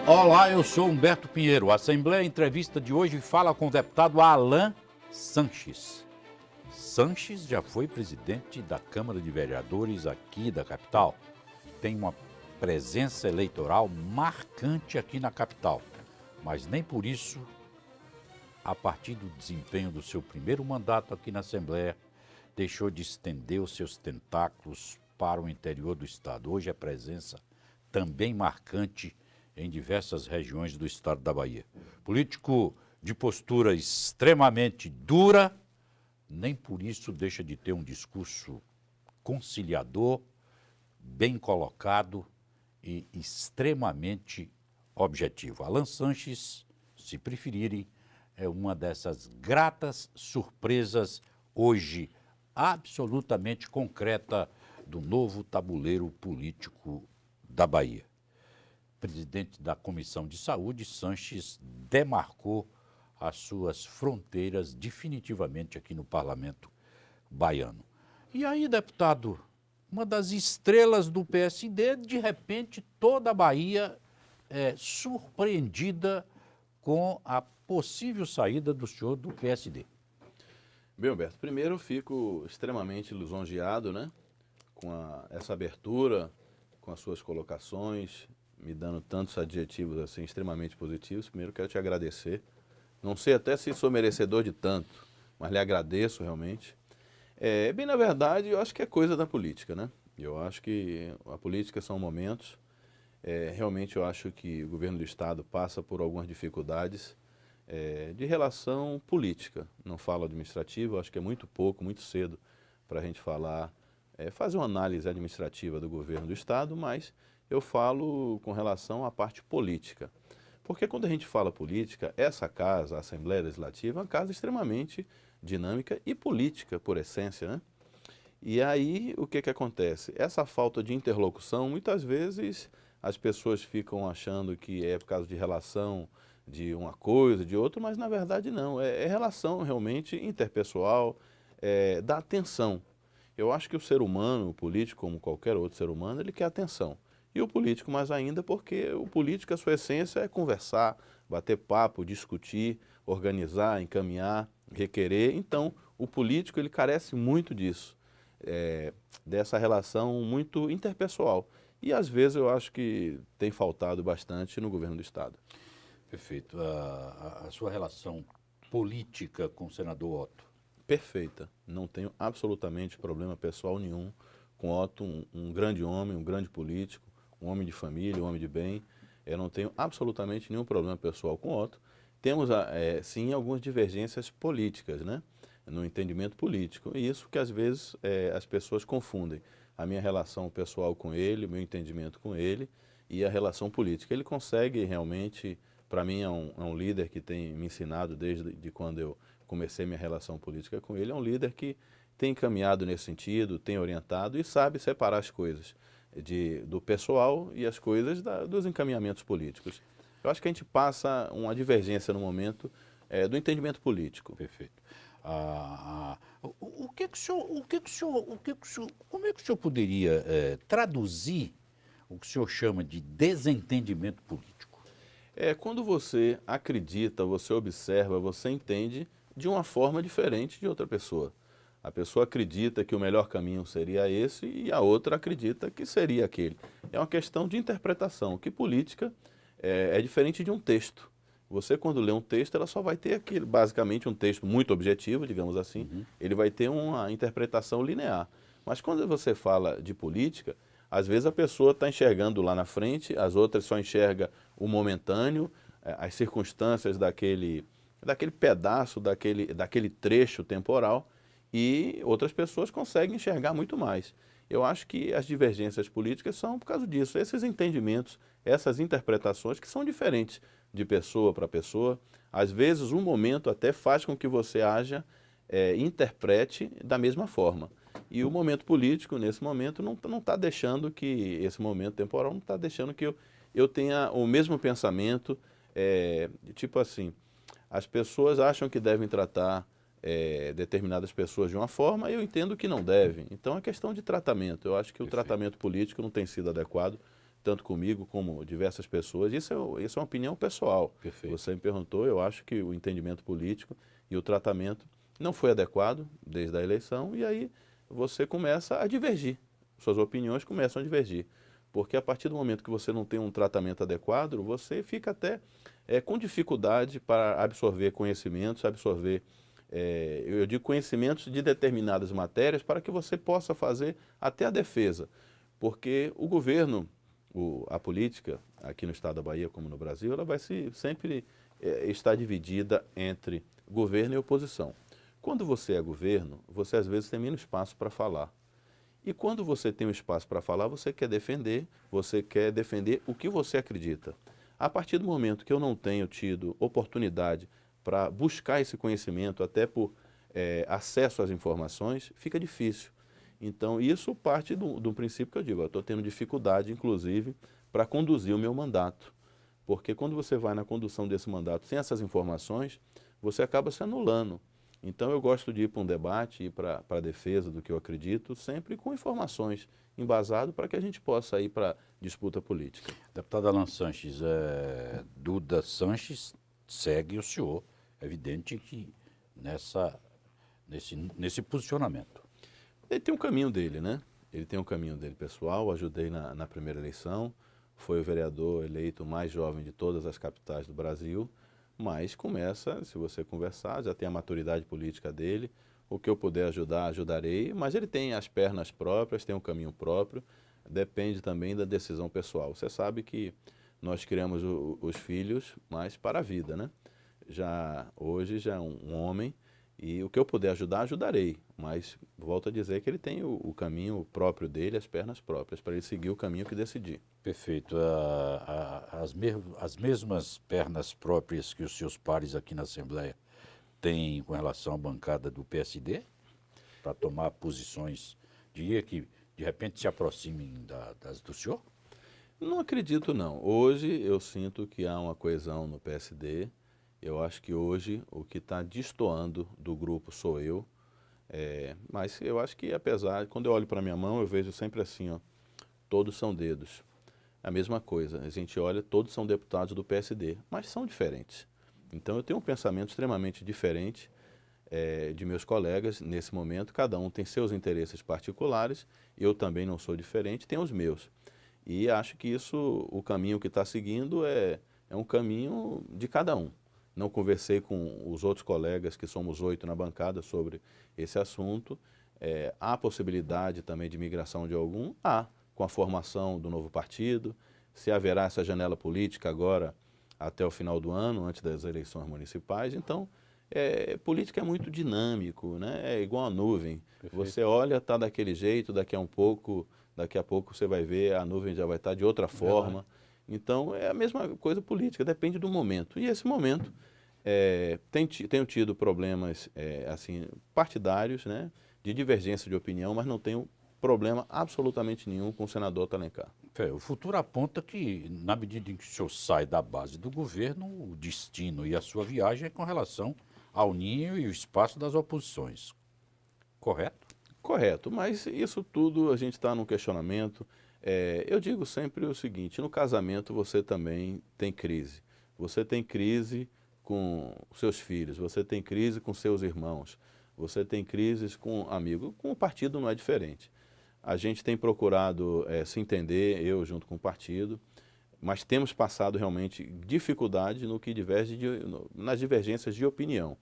Olá, eu sou Humberto Pinheiro. A Assembleia Entrevista de hoje fala com o deputado Alan Sanches. Sanches já foi presidente da Câmara de Vereadores aqui da capital. Tem uma presença eleitoral marcante aqui na capital. Mas nem por isso, a partir do desempenho do seu primeiro mandato aqui na Assembleia, deixou de estender os seus tentáculos para o interior do estado. Hoje a presença também marcante em diversas regiões do estado da Bahia. Político de postura extremamente dura, nem por isso deixa de ter um discurso conciliador, bem colocado e extremamente objetivo. Alan Sanches, se preferirem, é uma dessas gratas surpresas hoje absolutamente concreta do novo tabuleiro político da Bahia. Presidente da Comissão de Saúde, Sanches demarcou as suas fronteiras definitivamente aqui no parlamento baiano. E aí, deputado, uma das estrelas do PSD, de repente toda a Bahia é surpreendida com a possível saída do senhor do PSD. Bem, Alberto, primeiro eu fico extremamente lisonjeado, né, com essa abertura, com as suas colocações, me dando tantos adjetivos assim extremamente positivos. Primeiro quero te agradecer. Não sei até se sou merecedor de tanto, mas lhe agradeço realmente. Bem, na verdade, eu acho que é coisa da política, né? Eu acho que a política são momentos. Realmente eu acho que o governo do estado passa por algumas dificuldades de relação política. Não falo administrativa, acho que é muito pouco, muito cedo para a gente falar, fazer uma análise administrativa do governo do estado, mas eu falo com relação à parte política. Porque quando a gente fala política, essa casa, a Assembleia Legislativa, é uma casa extremamente dinâmica e política, por essência, né? E aí, o que acontece? Essa falta de interlocução, muitas vezes as pessoas ficam achando que é por causa de relação de uma coisa, de outra, mas na verdade não. É relação realmente interpessoal, da atenção. Eu acho que o ser humano, o político, como qualquer outro ser humano, ele quer atenção. E o político mais ainda, porque o político, a sua essência é conversar, bater papo, discutir, organizar, encaminhar, requerer. Então, o político, ele carece muito disso, dessa relação muito interpessoal. E, às vezes, eu acho que tem faltado bastante no governo do estado. Perfeito. A sua relação política com o senador Otto? Perfeita. Não tenho absolutamente problema pessoal nenhum com Otto, um grande homem, um grande político, um homem de família, um homem de bem. Eu não tenho absolutamente nenhum problema pessoal com Otto. Temos, sim, algumas divergências políticas, né, no entendimento político. E isso que, às vezes, as pessoas confundem. A minha relação pessoal com ele, o meu entendimento com ele e a relação política. Ele consegue realmente, para mim, é um líder que tem me ensinado desde quando eu comecei minha relação política com ele. É um líder que tem caminhado nesse sentido, tem orientado e sabe separar as coisas do pessoal e as coisas dos encaminhamentos políticos. Eu acho que a gente passa uma divergência no momento do entendimento político. Perfeito. Como é que o senhor poderia traduzir o que o senhor chama de desentendimento político? Quando você acredita, você observa, você entende de uma forma diferente de outra pessoa. A pessoa acredita que o melhor caminho seria esse e a outra acredita que seria aquele. É uma questão de interpretação, que política é diferente de um texto. Você, quando lê um texto, ela só vai ter aquele, basicamente um texto muito objetivo, digamos assim, ele vai ter uma interpretação linear. Mas quando você fala de política, às vezes a pessoa está enxergando lá na frente, as outras só enxergam o momentâneo, as circunstâncias daquele pedaço, daquele trecho temporal, e outras pessoas conseguem enxergar muito mais. Eu acho que as divergências políticas são por causa disso, esses entendimentos, essas interpretações que são diferentes de pessoa para pessoa. Às vezes um momento até faz com que você interprete da mesma forma. E o momento político, nesse momento, não está deixando que, esse momento temporal, não está deixando que eu tenha o mesmo pensamento, tipo assim, as pessoas acham que devem tratar determinadas pessoas de uma forma, eu entendo que não devem. Então é questão de tratamento. Eu acho que o tratamento político não tem sido adequado, tanto comigo como diversas pessoas. Isso é uma opinião pessoal. Perfeito. Você me perguntou, eu acho que o entendimento político e o tratamento não foi adequado desde a eleição, e aí você começa a divergir. Suas opiniões começam a divergir. Porque a partir do momento que você não tem um tratamento adequado, você fica até com dificuldade para absorver conhecimentos, eu digo conhecimentos de determinadas matérias para que você possa fazer até a defesa. Porque o governo, a política, aqui no estado da Bahia como no Brasil, ela vai sempre estar dividida entre governo e oposição. Quando você é governo, você às vezes tem menos espaço para falar. E quando você tem um espaço para falar, você quer defender o que você acredita. A partir do momento que eu não tenho tido oportunidade para buscar esse conhecimento, até por acesso às informações, fica difícil. Então, isso parte do princípio que eu digo, eu estou tendo dificuldade, inclusive, para conduzir o meu mandato. Porque quando você vai na condução desse mandato sem essas informações, você acaba se anulando. Então, eu gosto de ir para um debate, ir para a defesa do que eu acredito, sempre com informações embasadas para que a gente possa ir para a disputa política. Deputado Alan Sanches, Duda Sanches segue o senhor, é evidente que nesse posicionamento. Ele tem um caminho dele, né? Ele tem um caminho dele pessoal, ajudei na primeira eleição, foi o vereador eleito mais jovem de todas as capitais do Brasil, mas começa, se você conversar, já tem a maturidade política dele, o que eu puder ajudar, ajudarei, mas ele tem as pernas próprias, tem um caminho próprio, depende também da decisão pessoal. Você sabe que nós criamos os filhos, mas para a vida, né? Hoje já é um homem, e o que eu puder ajudar, ajudarei, mas volto a dizer que ele tem o caminho próprio dele, as pernas próprias, para ele seguir o caminho que decidir. Perfeito. As mesmas pernas próprias que os seus pares aqui na Assembleia têm com relação à bancada do PSD, para tomar posições que de repente se aproximem das do senhor? Não acredito, não. Hoje eu sinto que há uma coesão no PSD. Eu acho que hoje o que está destoando do grupo sou eu. Mas eu acho que quando eu olho para a minha mão, eu vejo sempre assim, ó, todos são dedos. A mesma coisa, a gente olha, todos são deputados do PSD, mas são diferentes. Então eu tenho um pensamento extremamente diferente de meus colegas nesse momento, cada um tem seus interesses particulares, eu também não sou diferente, tenho os meus. E acho que o caminho que está seguindo é um caminho de cada um. Não conversei com os outros colegas, que somos 8 na bancada, sobre esse assunto. Há possibilidade também de migração de algum? Há, com a formação do novo partido. Se haverá essa janela política agora até o final do ano, antes das eleições municipais. Então, política é muito dinâmico, né? É igual a nuvem. Perfeito. Você olha, está daquele jeito, daqui a pouco você vai ver, a nuvem já vai estar de outra forma. Então, é a mesma coisa política, depende do momento. E esse momento, tenho tido problemas assim, partidários, né, de divergência de opinião, mas não tenho problema absolutamente nenhum com o senador Alencar. O futuro aponta que, na medida em que o senhor sai da base do governo, o destino e a sua viagem é com relação ao ninho e o espaço das oposições. Correto? Correto, mas isso tudo a gente está num questionamento. Eu digo sempre o seguinte, no casamento você também tem crise. Você tem crise com seus filhos, você tem crise com seus irmãos, você tem crises com amigos. Com o partido não é diferente. A gente tem procurado se entender, eu junto com o partido, mas temos passado realmente dificuldade no que diverge nas divergências de opinião.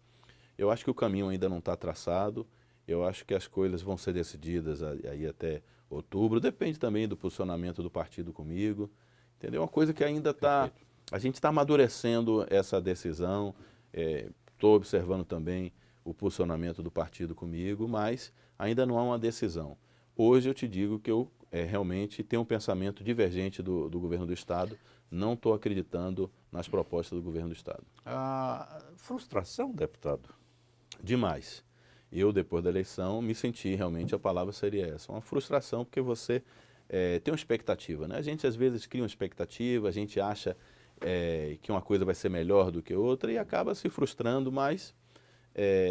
Eu acho que o caminho ainda não está traçado, eu acho que as coisas vão ser decididas aí até outubro, depende também do posicionamento do partido comigo, entendeu? Uma coisa que ainda está... A gente está amadurecendo essa decisão, estou observando também o posicionamento do partido comigo, mas ainda não há uma decisão. Hoje eu te digo que eu realmente tenho um pensamento divergente do governo do Estado, não estou acreditando nas propostas do governo do Estado. A frustração, deputado? Demais. Eu, depois da eleição, me senti realmente, a palavra seria essa, uma frustração, porque você tem uma expectativa, né? A gente às vezes cria uma expectativa, a gente acha que uma coisa vai ser melhor do que outra e acaba se frustrando, mas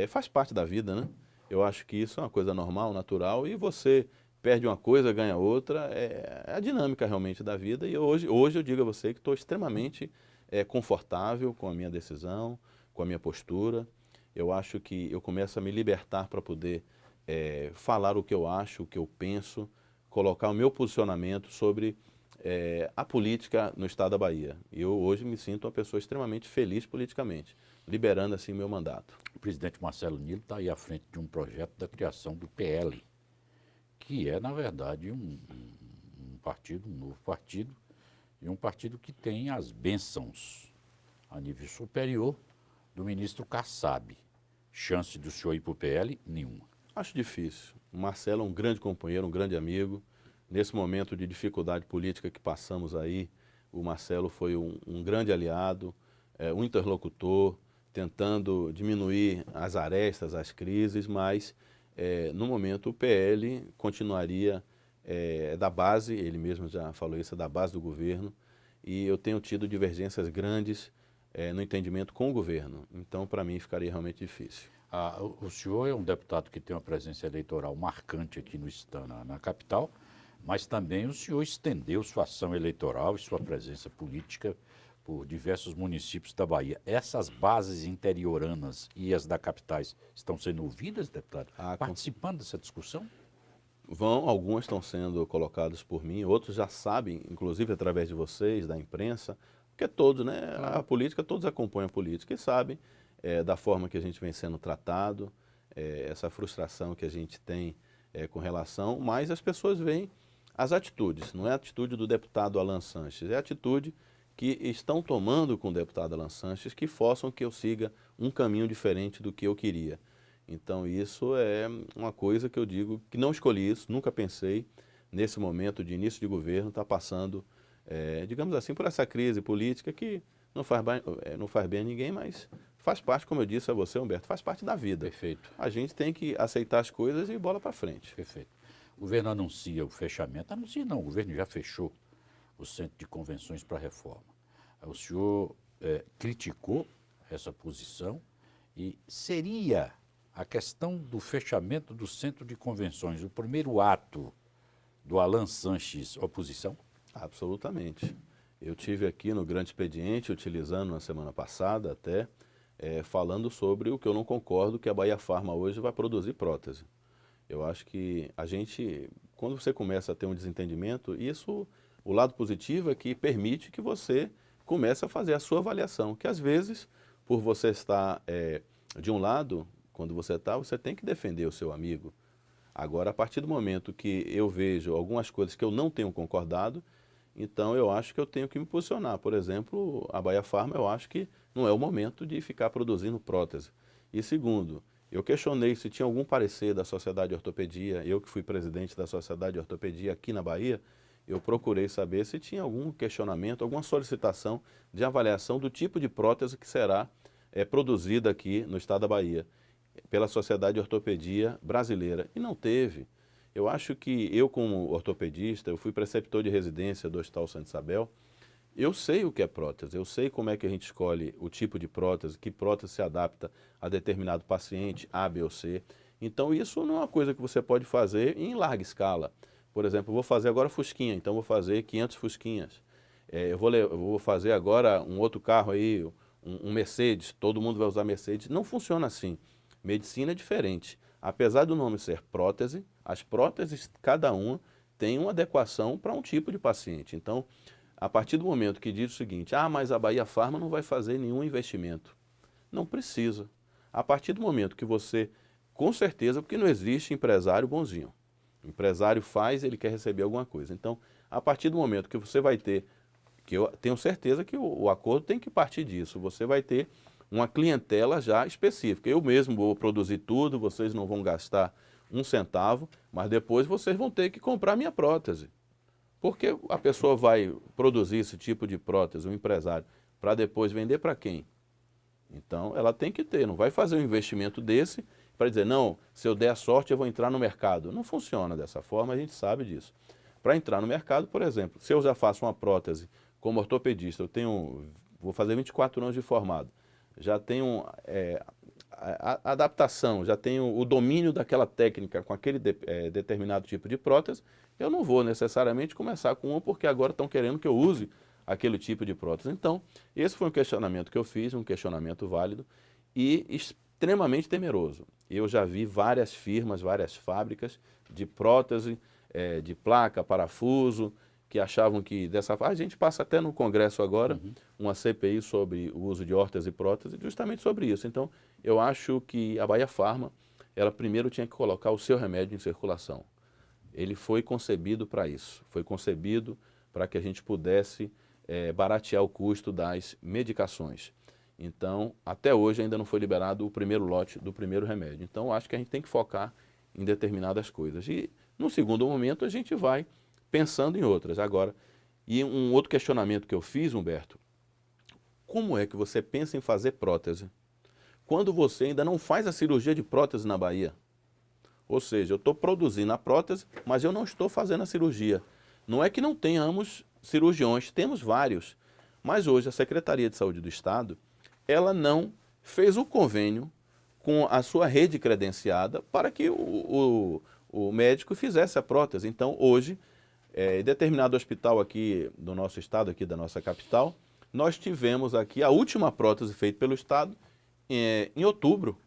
faz parte da vida, né? Eu acho que isso é uma coisa normal, natural, e você perde uma coisa, ganha outra, é a dinâmica realmente da vida. E hoje eu digo a você que estou extremamente confortável com a minha decisão, com a minha postura. Eu acho que eu começo a me libertar para poder falar o que eu acho, o que eu penso, colocar o meu posicionamento sobre a política no estado da Bahia. E eu hoje me sinto uma pessoa extremamente feliz politicamente, liberando assim meu mandato. O presidente Marcelo Nilo está aí à frente de um projeto da criação do PL, que é, na verdade, um partido, um novo partido, e um partido que tem as bênçãos a nível superior do ministro Kassab. Chance do senhor ir para o PL? Nenhuma. Acho difícil. O Marcelo é um grande companheiro, um grande amigo. Nesse momento de dificuldade política que passamos aí, o Marcelo foi um grande aliado, um interlocutor, tentando diminuir as arestas, as crises, mas no momento o PL continuaria da base, ele mesmo já falou isso, da base do governo, e eu tenho tido divergências grandes no entendimento com o governo. Então, para mim, ficaria realmente difícil. O senhor é um deputado que tem uma presença eleitoral marcante aqui no estado, na capital, mas também o senhor estendeu sua ação eleitoral e sua presença política por diversos municípios da Bahia. Essas bases interioranas e as da capitais estão sendo ouvidas, deputado? Participando dessa discussão? Algumas estão sendo colocadas por mim, outros já sabem, inclusive através de vocês, da imprensa, porque todos, né? Claro. A política, todos acompanham a política e sabem da forma que a gente vem sendo tratado, essa frustração que a gente tem com relação, mas as pessoas veem as atitudes, não é a atitude do deputado Alan Sanches, é a atitude que estão tomando com o deputado Alan Sanches que forçam que eu siga um caminho diferente do que eu queria. Então isso é uma coisa que eu digo que não escolhi isso, nunca pensei nesse momento de início de governo estar passando, digamos assim, por essa crise política que não faz bem a ninguém, mas faz parte, como eu disse a você, Humberto, faz parte da vida. Perfeito. A gente tem que aceitar as coisas e bola para frente. Perfeito. O governo anuncia o fechamento, anuncia não, o governo já fechou o Centro de Convenções para a Reforma. O senhor criticou essa posição e seria a questão do fechamento do Centro de Convenções o primeiro ato do Alan Sanches oposição? Absolutamente. Eu tive aqui no Grande Expediente, utilizando na semana passada até, falando sobre o que eu não concordo, que a Bahia Pharma hoje vai produzir prótese. Eu acho que a gente, quando você começa a ter um desentendimento, isso, o lado positivo é que permite que você comece a fazer a sua avaliação, que às vezes, por você estar de um lado, quando você está, você tem que defender o seu amigo. Agora, a partir do momento que eu vejo algumas coisas que eu não tenho concordado, então eu acho que eu tenho que me posicionar. Por exemplo, a Bahia Pharma, eu acho que não é o momento de ficar produzindo prótese. E segundo, eu questionei se tinha algum parecer da Sociedade de Ortopedia, eu que fui presidente da Sociedade de Ortopedia aqui na Bahia, eu procurei saber se tinha algum questionamento, alguma solicitação de avaliação do tipo de prótese que será produzida aqui no estado da Bahia, pela Sociedade de Ortopedia Brasileira. E não teve. Eu acho que eu, como ortopedista, eu fui preceptor de residência do Hospital Santa Isabel, eu sei o que é prótese, eu sei como é que a gente escolhe o tipo de prótese, que prótese se adapta a determinado paciente, A, B ou C. Então isso não é uma coisa que você pode fazer em larga escala. Por exemplo, eu vou fazer agora fusquinha, então vou fazer 500 fusquinhas. Eu vou fazer agora um outro carro aí, um Mercedes, todo mundo vai usar Mercedes. Não funciona assim. Medicina é diferente. Apesar do nome ser prótese, as próteses, cada uma, tem uma adequação para um tipo de paciente. Então, a partir do momento que diz o seguinte, mas a Bahia Pharma não vai fazer nenhum investimento. Não precisa. A partir do momento que você, com certeza, porque não existe empresário bonzinho. O empresário faz, ele quer receber alguma coisa. Então, a partir do momento que você vai ter, que eu tenho certeza que o acordo tem que partir disso, você vai ter uma clientela já específica. Eu mesmo vou produzir tudo, vocês não vão gastar um centavo, mas depois vocês vão ter que comprar minha prótese. Porque a pessoa vai produzir esse tipo de prótese, um empresário, para depois vender para quem? Então, ela tem que ter, não vai fazer um investimento desse para dizer, não, se eu der a sorte eu vou entrar no mercado. Não funciona dessa forma, a gente sabe disso. Para entrar no mercado, por exemplo, se eu já faço uma prótese como ortopedista, vou fazer 24 anos de formado, já tenho a adaptação, já tenho o domínio daquela técnica com aquele determinado tipo de prótese, eu não vou necessariamente começar com uma porque agora estão querendo que eu use aquele tipo de prótese. Então, esse foi um questionamento que eu fiz, um questionamento válido e extremamente temeroso. Eu já vi várias firmas, várias fábricas de prótese, de placa, parafuso, que achavam que dessa forma... A gente passa até no Congresso agora uma CPI sobre o uso de órteses e próteses, justamente sobre isso. Então, eu acho que a Bahia Pharma, ela primeiro tinha que colocar o seu remédio em circulação. Ele foi concebido para isso, foi concebido para que a gente pudesse baratear o custo das medicações. Então, até hoje ainda não foi liberado o primeiro lote do primeiro remédio. Então, acho que a gente tem que focar em determinadas coisas. E, no segundo momento, a gente vai pensando em outras. Agora, e um outro questionamento que eu fiz, Humberto, como é que você pensa em fazer prótese quando você ainda não faz a cirurgia de prótese na Bahia? Ou seja, eu estou produzindo a prótese, mas eu não estou fazendo a cirurgia. Não é que não tenhamos cirurgiões, temos vários. Mas hoje a Secretaria de Saúde do Estado, ela não fez o convênio com a sua rede credenciada para que o médico fizesse a prótese. Então, hoje, em determinado hospital aqui do nosso estado, aqui da nossa capital, nós tivemos aqui a última prótese feita pelo Estado em outubro.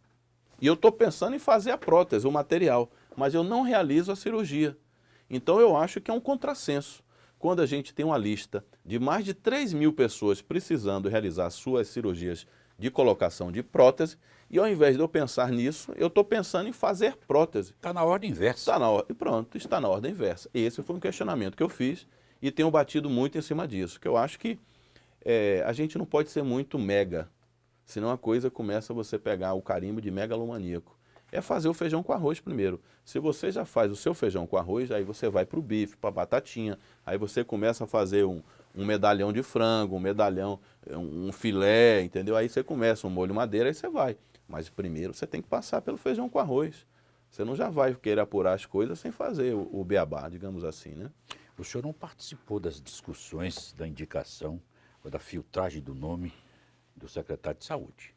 E eu estou pensando em fazer a prótese, o material, mas eu não realizo a cirurgia. Então eu acho que é um contrassenso. Quando a gente tem uma lista de mais de 3.000 pessoas precisando realizar suas cirurgias de colocação de prótese, e ao invés de eu pensar nisso, eu estou pensando em fazer prótese. Está na ordem inversa. Está na ordem, pronto, está na ordem inversa. Esse foi um questionamento que eu fiz e tenho batido muito em cima disso, que eu acho que a gente não pode ser muito mega, senão a coisa começa a você pegar o carimbo de megalomaníaco. É fazer o feijão com arroz primeiro. Se você já faz o seu feijão com arroz, aí você vai para o bife, para a batatinha, aí você começa a fazer um medalhão de frango, um medalhão, um filé, entendeu? Aí você começa um molho madeira, aí você vai. Mas primeiro você tem que passar pelo feijão com arroz. Você não já vai querer apurar as coisas sem fazer o beabá, digamos assim, né? O senhor não participou das discussões da indicação ou da filtragem do nome do secretário de Saúde?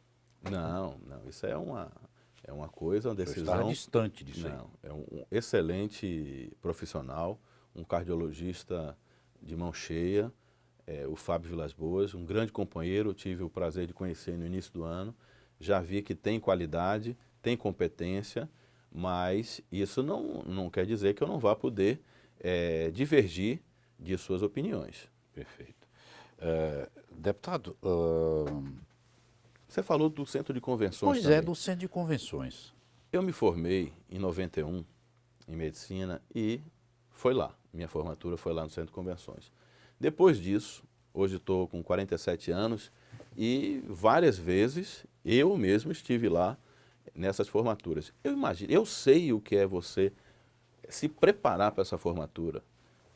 Não, isso é uma coisa, uma decisão... Estava distante disso aí. Não, é um excelente profissional, um cardiologista de mão cheia, o Fábio Vilas Boas, um grande companheiro, eu tive o prazer de conhecer no início do ano, já vi que tem qualidade, tem competência, mas isso não quer dizer que eu não vá poder divergir de suas opiniões. Perfeito. Deputado, você falou do Centro de Convenções pois também. do Centro de Convenções. Eu me formei em 91 em medicina e foi lá. Minha formatura foi lá no Centro de Convenções. Depois disso, hoje estou com 47 anos e várias vezes eu mesmo estive lá nessas formaturas. Eu imagino, eu sei o que é você se preparar para essa formatura.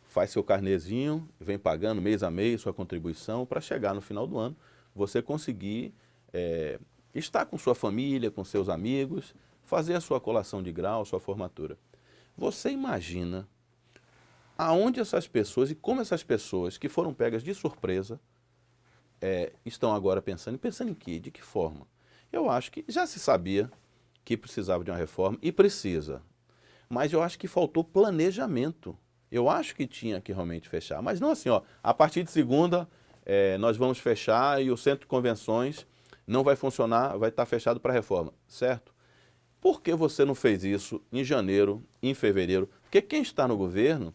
Faz seu carnezinho, vem pagando mês a mês sua contribuição para chegar no final do ano, você conseguir estar com sua família, com seus amigos, fazer a sua colação de grau, sua formatura. Você imagina aonde essas pessoas e como essas pessoas que foram pegas de surpresa estão agora pensando em quê? De que forma? Eu acho que já se sabia que precisava de uma reforma e precisa, mas eu acho que faltou planejamento. Eu acho que tinha que realmente fechar, mas não assim, a partir de segunda nós vamos fechar e o Centro de Convenções não vai funcionar, vai estar fechado para reforma, certo? Por que você não fez isso em janeiro, em fevereiro? Porque quem está no governo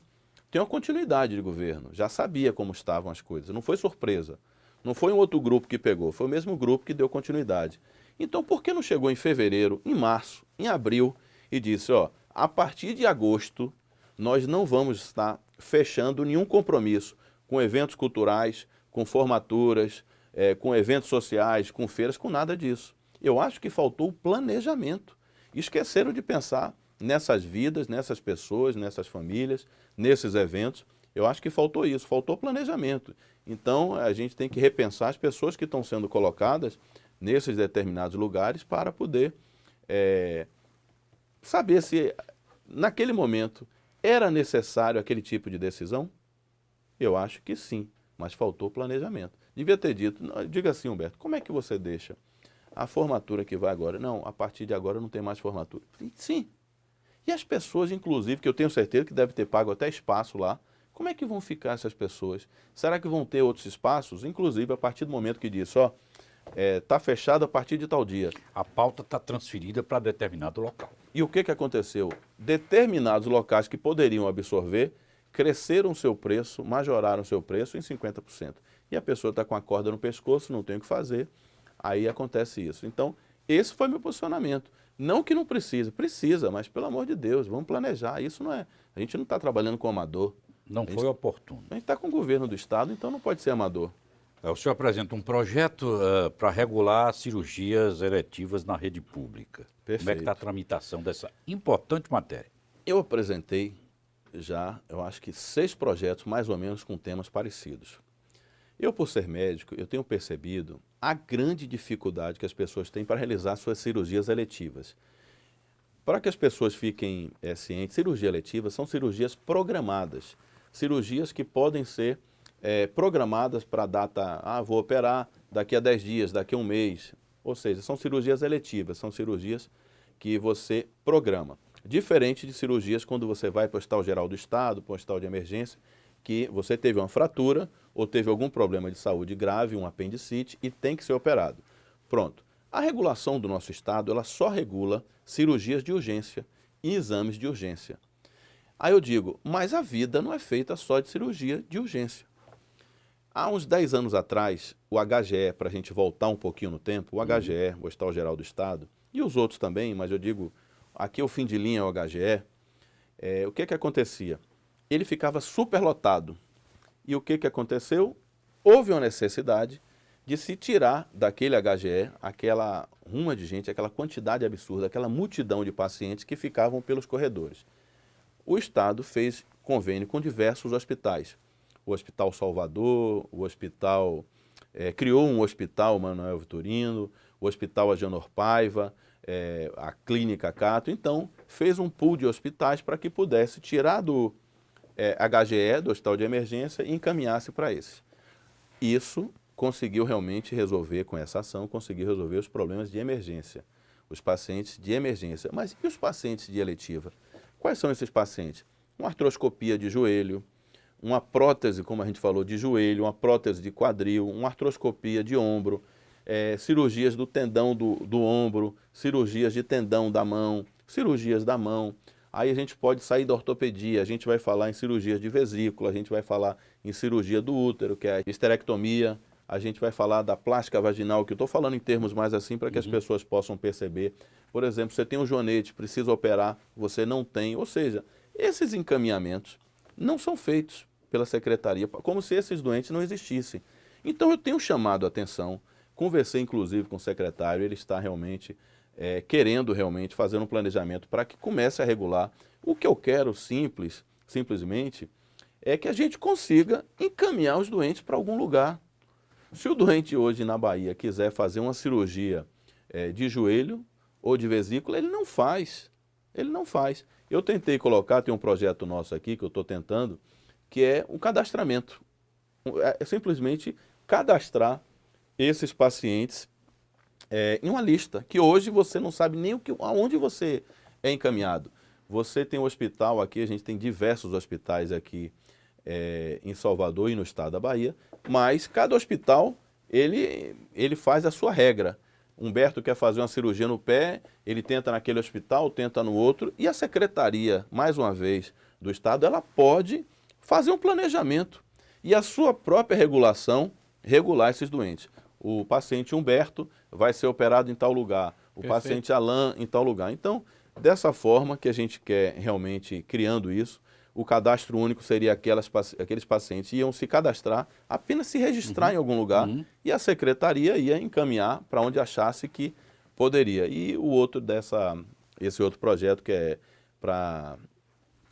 tem uma continuidade de governo, já sabia como estavam as coisas, não foi surpresa. Não foi um outro grupo que pegou, foi o mesmo grupo que deu continuidade. Então, por que não chegou em fevereiro, em março, em abril e disse, a partir de agosto, nós não vamos estar fechando nenhum compromisso com eventos culturais, com formaturas, com eventos sociais, com feiras, com nada disso. Eu acho que faltou o planejamento. Esqueceram de pensar nessas vidas, nessas pessoas, nessas famílias, nesses eventos. Eu acho que faltou isso, faltou planejamento. Então, a gente tem que repensar as pessoas que estão sendo colocadas nesses determinados lugares para poder saber se, naquele momento, era necessário aquele tipo de decisão. Eu acho que sim, mas faltou planejamento. Devia ter dito, diga assim, Humberto, como é que você deixa a formatura que vai agora. Não, a partir de agora não tem mais formatura. Sim. E as pessoas, inclusive, que eu tenho certeza que deve ter pago até espaço lá, como é que vão ficar essas pessoas? Será que vão ter outros espaços? Inclusive, a partir do momento que diz, ó, está fechado a partir de tal dia. A pauta está transferida para determinado local. E o que aconteceu? Determinados locais que poderiam absorver, cresceram seu preço, majoraram seu preço em 50%. E a pessoa está com a corda no pescoço, não tem o que fazer, aí acontece isso. Então, esse foi meu posicionamento. Não que não precisa, mas pelo amor de Deus, vamos planejar. Isso não é. A gente não está trabalhando com amador. Não foi oportuno. A gente está com o governo do Estado, então não pode ser amador. O senhor apresenta um projeto para regular cirurgias eletivas na rede pública. Perfeito. Como é que está a tramitação dessa importante matéria? Eu apresentei já, eu acho que 6 projetos mais ou menos com temas parecidos. Eu, por ser médico, eu tenho percebido a grande dificuldade que as pessoas têm para realizar suas cirurgias eletivas. Para que as pessoas fiquem cientes, cirurgia eletiva são cirurgias programadas. Cirurgias que podem ser programadas para a data, vou operar daqui a 10 dias, daqui a um mês. Ou seja, são cirurgias eletivas, são cirurgias que você programa. Diferente de cirurgias quando você vai para o Hospital Geral do Estado, para o Hospital de Emergência, que você teve uma fratura ou teve algum problema de saúde grave, um apendicite, e tem que ser operado. Pronto. A regulação do nosso Estado, ela só regula cirurgias de urgência e exames de urgência. Aí eu digo, mas a vida não é feita só de cirurgia de urgência. Há uns 10 anos atrás, o HGE, para a gente voltar um pouquinho no tempo, o HGE, o Hospital Geral do Estado, e os outros também, mas eu digo, aqui é o fim de linha, o HGE, o que acontecia? Ele ficava superlotado. E o que aconteceu? Houve uma necessidade de se tirar daquele HGE aquela ruma de gente, aquela quantidade absurda, aquela multidão de pacientes que ficavam pelos corredores. O Estado fez convênio com diversos hospitais. O Hospital Salvador, o hospital, criou um hospital Manuel Vitorino, o Hospital Agenor Paiva, a Clínica Cato. Então, fez um pool de hospitais para que pudesse tirar do HGE, do Hospital de Emergência, e encaminhasse para esse. Isso conseguiu realmente resolver, com essa ação, conseguiu resolver os problemas de emergência, os pacientes de emergência. Mas e os pacientes de eletiva? Quais são esses pacientes? Uma artroscopia de joelho, uma prótese, como a gente falou, de joelho, uma prótese de quadril, uma artroscopia de ombro, cirurgias do tendão do ombro, cirurgias de tendão da mão, cirurgias da mão. Aí a gente pode sair da ortopedia, a gente vai falar em cirurgias de vesícula, a gente vai falar em cirurgia do útero, que é a histerectomia, a gente vai falar da plástica vaginal, que eu estou falando em termos mais assim para que as pessoas possam perceber. Por exemplo, você tem um joanete, precisa operar, você não tem. Ou seja, esses encaminhamentos não são feitos pela secretaria, como se esses doentes não existissem. Então eu tenho chamado a atenção, conversei inclusive com o secretário, ele está realmente querendo realmente fazer um planejamento para que comece a regular. O que eu quero simplesmente, é que a gente consiga encaminhar os doentes para algum lugar. Se o doente hoje na Bahia quiser fazer uma cirurgia de joelho ou de vesícula, ele não faz. Ele não faz. Eu tentei colocar, tem um projeto nosso aqui que eu estou tentando, que é um cadastramento. É simplesmente cadastrar esses pacientes em uma lista, que hoje você não sabe nem aonde você é encaminhado. Você tem um hospital aqui, a gente tem diversos hospitais aqui em Salvador e no estado da Bahia, mas cada hospital, ele faz a sua regra. Humberto quer fazer uma cirurgia no pé, ele tenta naquele hospital, tenta no outro, e a secretaria, mais uma vez, do estado, ela pode fazer um planejamento e a sua própria regulação, regular esses doentes. O paciente Humberto vai ser operado em tal lugar, o Perfeito. paciente Alain em tal lugar. Então, dessa forma que a gente quer realmente criando isso, o cadastro único seria aqueles pacientes iam se cadastrar, apenas se registrar em algum lugar, e a secretaria ia encaminhar para onde achasse que poderia. E esse outro projeto que é para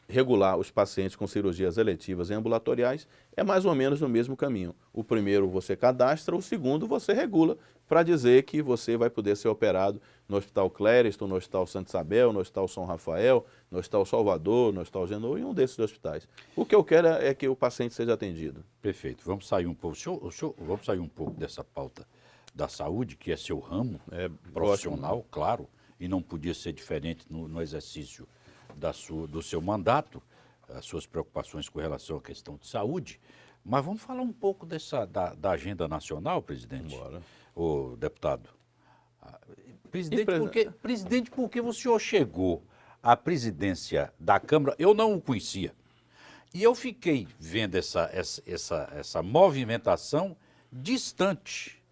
regular os pacientes com cirurgias eletivas e ambulatoriais é mais ou menos no mesmo caminho. O primeiro você cadastra, o segundo você regula para dizer que você vai poder ser operado no Hospital Clériston, no Hospital Santa Isabel, no Hospital São Rafael, no Hospital Salvador, no Hospital Genô, em um desses hospitais. O que eu quero é que o paciente seja atendido. Perfeito. Vamos sair um pouco. Vamos sair um pouco dessa pauta da saúde, que é seu ramo Ótimo. profissional, claro, e não podia ser diferente no exercício do seu mandato, as suas preocupações com relação à questão de saúde. Mas vamos falar um pouco da agenda nacional, presidente? Bora. Ô, deputado. Presidente, Presidente, porque o senhor chegou à presidência da Câmara, eu não o conhecia. E eu fiquei vendo essa movimentação distante.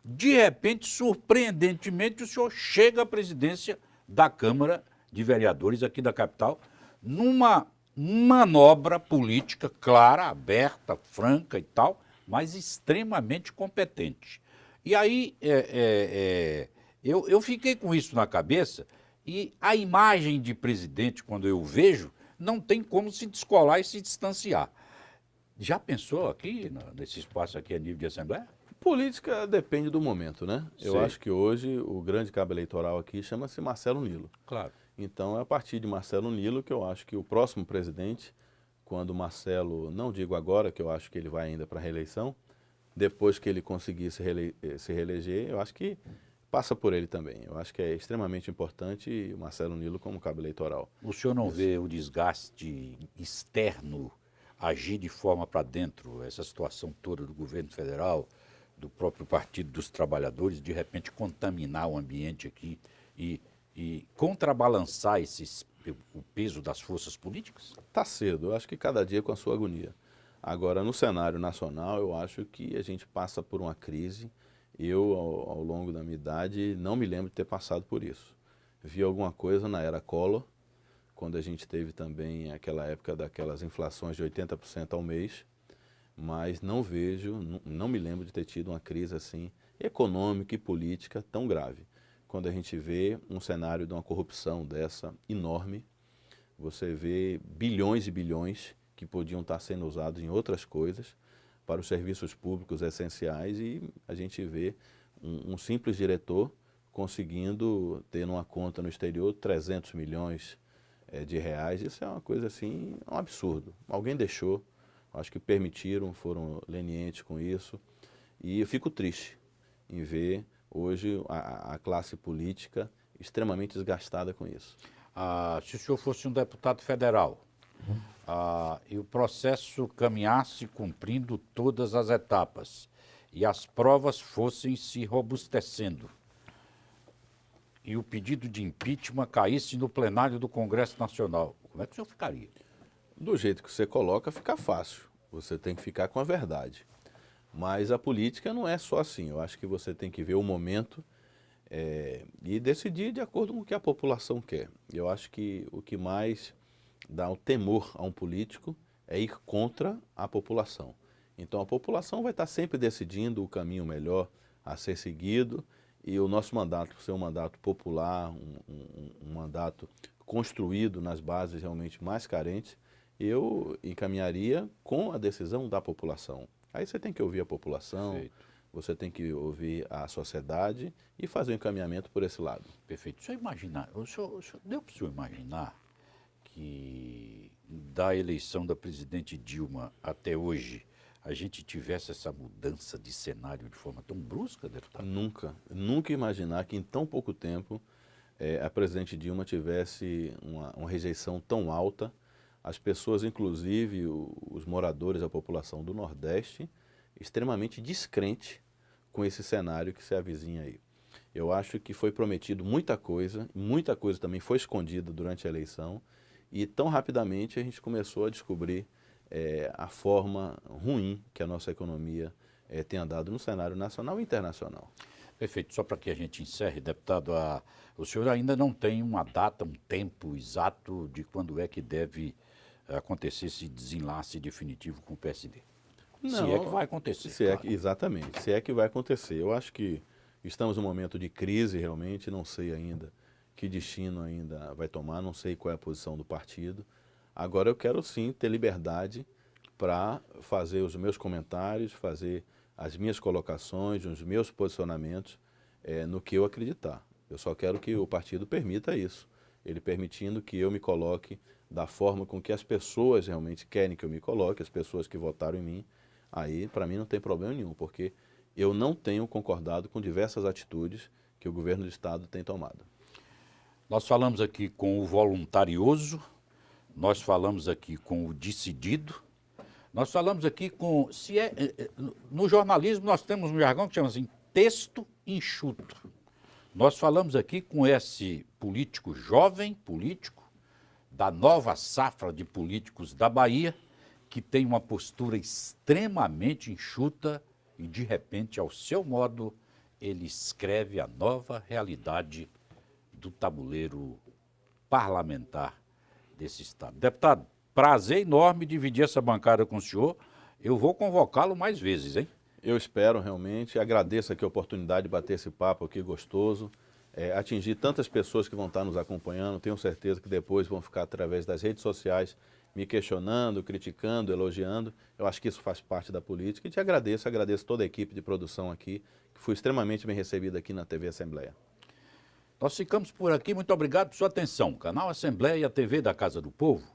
De repente, surpreendentemente, o senhor chega à presidência da Câmara de Vereadores aqui da capital, numa manobra política clara, aberta, franca e tal, mas extremamente competente. E aí eu fiquei com isso na cabeça e a imagem de presidente, quando eu vejo, não tem como se descolar e se distanciar. Já pensou aqui, nesse espaço aqui a nível de Assembleia? política depende do momento, né? Eu Sei. acho que hoje o grande cabo eleitoral aqui chama-se Marcelo Nilo. Claro. Então é a partir de Marcelo Nilo que eu acho que o próximo presidente, quando Marcelo, não digo agora, que eu acho que ele vai ainda para a reeleição, depois que ele conseguir se reeleger, eu acho que passa por ele também. Eu acho que é extremamente importante o Marcelo Nilo como cabo eleitoral. O senhor não vê o desgaste externo agir de forma para dentro, essa situação toda do governo federal, do próprio Partido dos Trabalhadores, de repente contaminar o ambiente aqui e contrabalançar o peso das forças políticas? Está cedo, eu acho que cada dia com a sua agonia. Agora, no cenário nacional, eu acho que a gente passa por uma crise. Eu, ao longo da minha idade, não me lembro de ter passado por isso. Vi alguma coisa na era Collor, quando a gente teve também aquela época daquelas inflações de 80% ao mês, mas não vejo, não me lembro de ter tido uma crise assim, econômica e política tão grave. Quando a gente vê um cenário de uma corrupção dessa enorme, você vê bilhões e bilhões que podiam estar sendo usados em outras coisas, para os serviços públicos essenciais, e a gente vê um simples diretor conseguindo ter numa conta no exterior 300 milhões de reais. Isso é uma coisa assim, um absurdo. Alguém deixou, acho que permitiram, foram lenientes com isso, e eu fico triste em ver hoje a classe política extremamente desgastada com isso. Se o senhor fosse um deputado federal e o processo caminhasse cumprindo todas as etapas e as provas fossem se robustecendo e o pedido de impeachment caísse no plenário do Congresso Nacional, como é que o senhor ficaria? Do jeito que você coloca, fica fácil. Você tem que ficar com a verdade. Mas a política não é só assim. Eu acho que você tem que ver o momento e decidir de acordo com o que a população quer. Eu acho que o que mais dá o temor a um político é ir contra a população. Então a população vai estar sempre decidindo o caminho melhor a ser seguido, e o nosso mandato, por ser um mandato popular, um mandato construído nas bases realmente mais carentes, eu encaminharia com a decisão da população. Aí você tem que ouvir a população, Perfeito. você tem que ouvir a sociedade e fazer um encaminhamento por esse lado. Perfeito. O senhor deu para o senhor imaginar que da eleição da presidente Dilma até hoje a gente tivesse essa mudança de cenário de forma tão brusca, deputado? Nunca imaginar que em tão pouco tempo a presidente Dilma tivesse uma rejeição tão alta. As pessoas, inclusive os moradores, a população do Nordeste, extremamente descrente com esse cenário que se avizinha aí. Eu acho que foi prometido muita coisa também foi escondida durante a eleição, e tão rapidamente a gente começou a descobrir a forma ruim que a nossa economia tem andado no cenário nacional e internacional. Perfeito. Só para que a gente encerre, deputado, o senhor ainda não tem uma data, um tempo exato de quando é que deve acontecer esse desenlace definitivo com o PSD? Não, se é que vai acontecer. Exatamente, se é que vai acontecer. Eu acho que estamos num momento de crise realmente, não sei ainda que destino ainda vai tomar, não sei qual é a posição do partido. Agora eu quero sim ter liberdade para fazer os meus comentários, fazer as minhas colocações, os meus posicionamentos no que eu acreditar. Eu só quero que o partido permita isso. Ele permitindo que eu me coloque da forma com que as pessoas realmente querem que eu me coloque, as pessoas que votaram em mim, aí para mim não tem problema nenhum, porque eu não tenho concordado com diversas atitudes que o governo do Estado tem tomado. Nós falamos aqui com o voluntarioso, nós falamos aqui com o decidido, nós falamos aqui com... no jornalismo nós temos um jargão que chama assim, texto enxuto. Nós falamos aqui com esse político jovem, político, da nova safra de políticos da Bahia, que tem uma postura extremamente enxuta e, de repente, ao seu modo, ele escreve a nova realidade do tabuleiro parlamentar desse Estado. Deputado, prazer enorme dividir essa bancada com o senhor. Eu vou convocá-lo mais vezes, hein? Eu espero realmente, agradeço aqui a oportunidade de bater esse papo aqui gostoso, atingir tantas pessoas que vão estar nos acompanhando, tenho certeza que depois vão ficar através das redes sociais me questionando, criticando, elogiando. Eu acho que isso faz parte da política e te agradeço toda a equipe de produção aqui, que foi extremamente bem recebida aqui na TV Assembleia. Nós ficamos por aqui, muito obrigado por sua atenção. Canal Assembleia, TV da Casa do Povo.